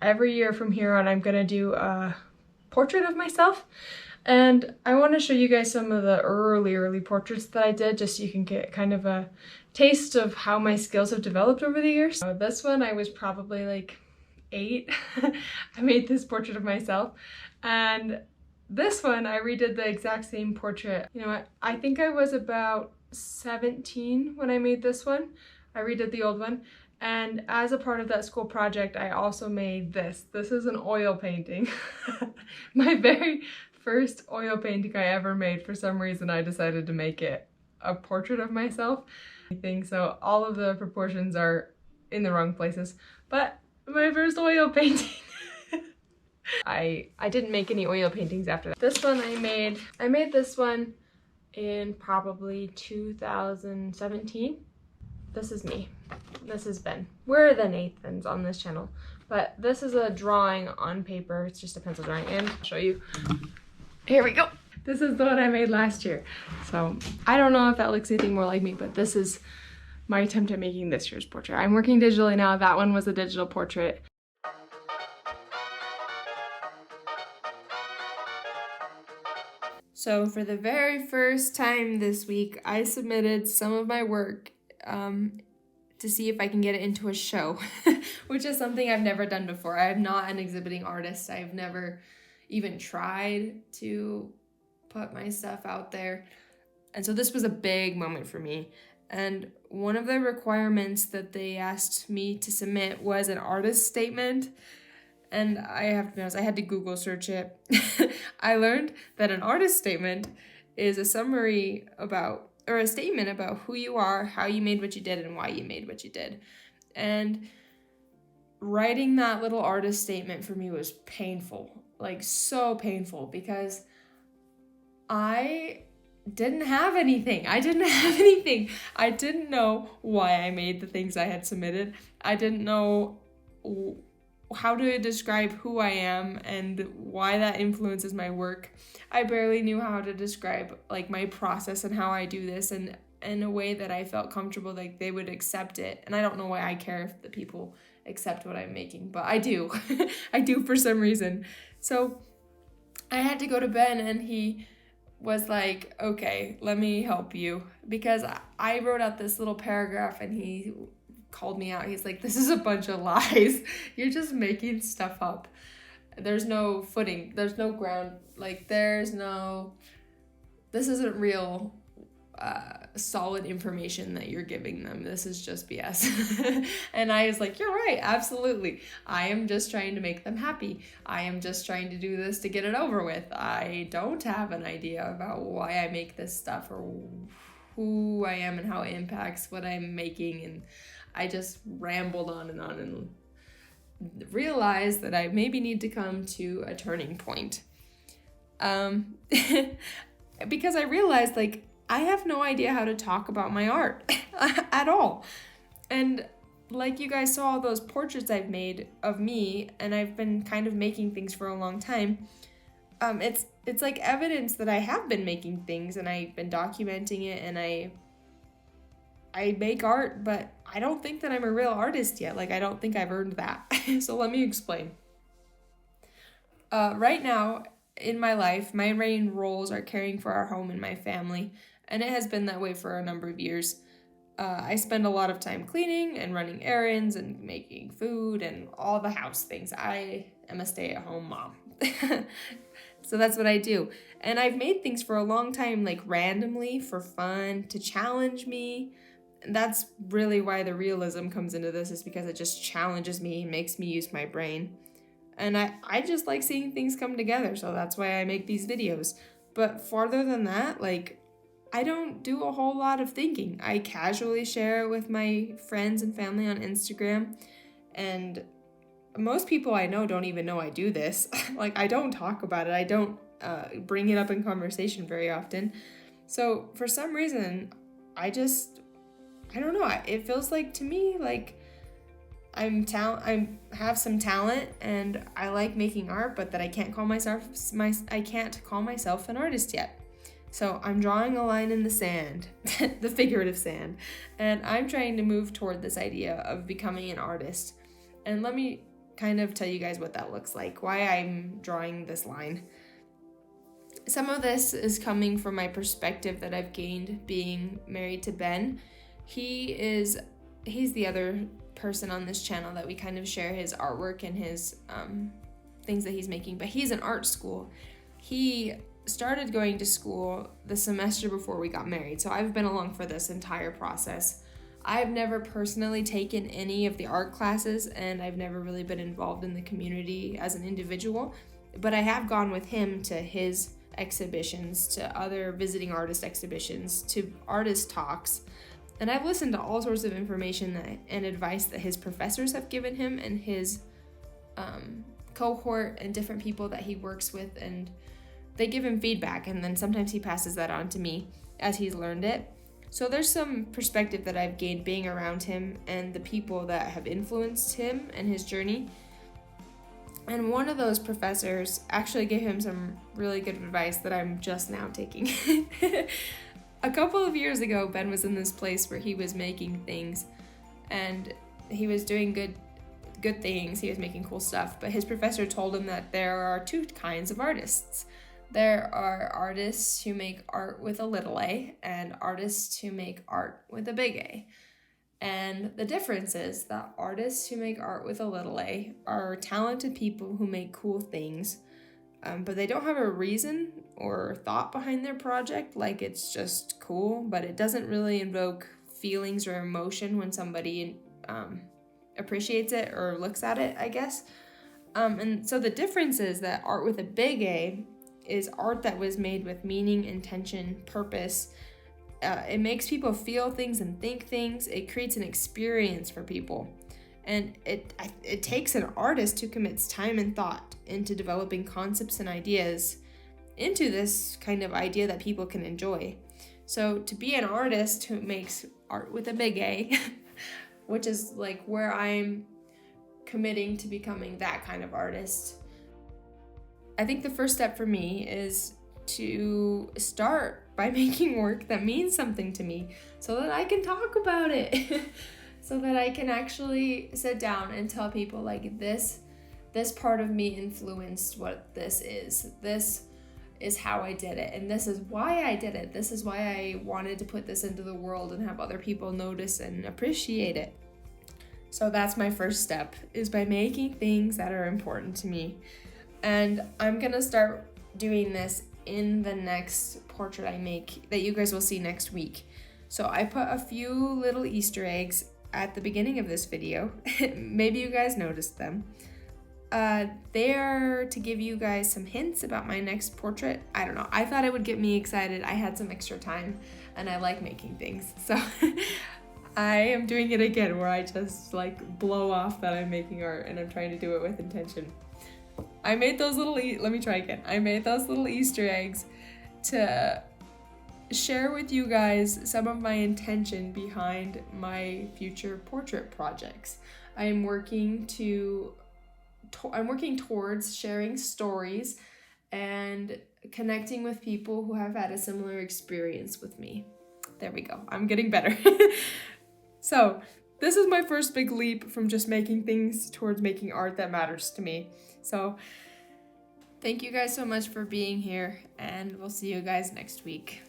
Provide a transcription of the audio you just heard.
Every year from here on, I'm gonna do a portrait of myself. And I want to show you guys some of the early portraits that I did, just so you can get kind of a taste of how my skills have developed over the years. This one, I was probably like 8. I made this portrait of myself. And this one, I redid the exact same portrait. You know what? I think I was about 17 when I made this one. I redid the old one. And as a part of that school project, I also made this. This is an oil painting. My very first oil painting I ever made. For some reason, I decided to make it a portrait of myself. So all of the proportions are in the wrong places, but my first oil painting. I didn't make any oil paintings after that. This one I made this one in probably 2017. This is me. This is Ben. We're the Nathans on this channel, but this is a drawing on paper. It's just a pencil drawing, and I'll show you. Here we go. This is the one I made last year. So I don't know if that looks anything more like me, but this is my attempt at making this year's portrait. I'm working digitally now. That one was a digital portrait. So for the very first time this week, I submitted some of my work to see if I can get it into a show, which is something I've never done before. I am not an exhibiting artist. I've never even tried to put my stuff out there. And so this was a big moment for me. And one of the requirements that they asked me to submit was an artist statement. And I have to be honest, I had to Google search it. I learned that an artist statement is a summary about, or a statement about who you are, how you made what you did, and why you made what you did. And writing that little artist statement for me was painful, like so painful, because I didn't have anything. I didn't know why I made the things I had submitted. I didn't know how to describe who I am and why that influences my work. I barely knew how to describe like my process and how I do this, and in a way that I felt comfortable, like they would accept it. And I don't know why I care if the people accept what I'm making, but I do. I do for some reason. So I had to go to Ben, and he was like, okay, let me help you, because I wrote out this little paragraph and he called me out. He's like, this is a bunch of lies. You're just making stuff up. There's no footing. There's no ground. Like, this isn't real solid information that you're giving them. This is just BS. And I was like, you're right, absolutely. I am just trying to make them happy. I am just trying to do this to get it over with. I don't have an idea about why I make this stuff or who I am and how it impacts what I'm making. And I just rambled on and realized that I maybe need to come to a turning point. Because I realized, like, I have no idea how to talk about my art at all. And like you guys saw all those portraits I've made of me, and I've been kind of making things for a long time. It's like evidence that I have been making things, and I've been documenting it, and I make art, but I don't think that I'm a real artist yet. Like, I don't think I've earned that. So let me explain. Right now in my life, my main roles are caring for our home and my family, and it has been that way for a number of years. I spend a lot of time cleaning and running errands and making food and all the house things. I am a stay-at-home mom. So that's what I do. And I've made things for a long time, like randomly for fun, to challenge me. And that's really why the realism comes into this, is because it just challenges me and makes me use my brain. And I just like seeing things come together, so that's why I make these videos. But farther than that, like, I don't do a whole lot of thinking. I casually share it with my friends and family on Instagram, and most people I know don't even know I do this. Like, I don't talk about it. I don't bring it up in conversation very often. So for some reason, I don't know. It feels like to me like I have some talent and I like making art, but that I can't call myself an artist yet. So I'm drawing a line in the sand, the figurative sand, and I'm trying to move toward this idea of becoming an artist. And let me kind of tell you guys what that looks like, why I'm drawing this line. Some of this is coming from my perspective that I've gained being married to Ben. He's the other person on this channel that we kind of share his artwork and his things that he's making, but he's in art school. He started going to school the semester before we got married, so I've been along for this entire process. I've never personally taken any of the art classes, and I've never really been involved in the community as an individual, but I have gone with him to his exhibitions, to other visiting artist exhibitions, to artist talks, and I've listened to all sorts of information and advice that his professors have given him and his cohort and different people that he works with, and they give him feedback, and then sometimes he passes that on to me as he's learned it. So there's some perspective that I've gained being around him and the people that have influenced him and his journey. And one of those professors actually gave him some really good advice that I'm just now taking. A couple of years ago, Ben was in this place where he was making things and he was doing good things. He was making cool stuff, but his professor told him that there are two kinds of artists. There are artists who make art with a little a and artists who make art with a big A. And the difference is that artists who make art with a little a are talented people who make cool things, but they don't have a reason or thought behind their project. Like, it's just cool, but it doesn't really invoke feelings or emotion when somebody appreciates it or looks at it, I guess. And so the difference is that art with a big A is art that was made with meaning, intention, purpose. It makes people feel things and think things. It creates an experience for people. And it takes an artist who commits time and thought into developing concepts and ideas into this kind of idea that people can enjoy. So to be an artist who makes art with a big A, which is like where I'm committing to becoming that kind of artist, I think the first step for me is to start by making work that means something to me so that I can talk about it. So that I can actually sit down and tell people, like, this part of me influenced what this is. This is how I did it, and this is why I did it. This is why I wanted to put this into the world and have other people notice and appreciate it. So that's my first step, is by making things that are important to me. And I'm gonna start doing this in the next portrait I make that you guys will see next week. So I put a few little Easter eggs at the beginning of this video. Maybe you guys noticed them. They are to give you guys some hints about my next portrait. I don't know, I thought it would get me excited. I had some extra time and I like making things, so I am doing it again where I just like blow off that I'm making art and I'm trying to do it with intention. I made those little I made those little Easter eggs to share with you guys some of my intention behind my future portrait projects. I'm working towards sharing stories and connecting with people who have had a similar experience with me. There we go. I'm getting better. So this is my first big leap from just making things towards making art that matters to me. So thank you guys so much for being here, and we'll see you guys next week.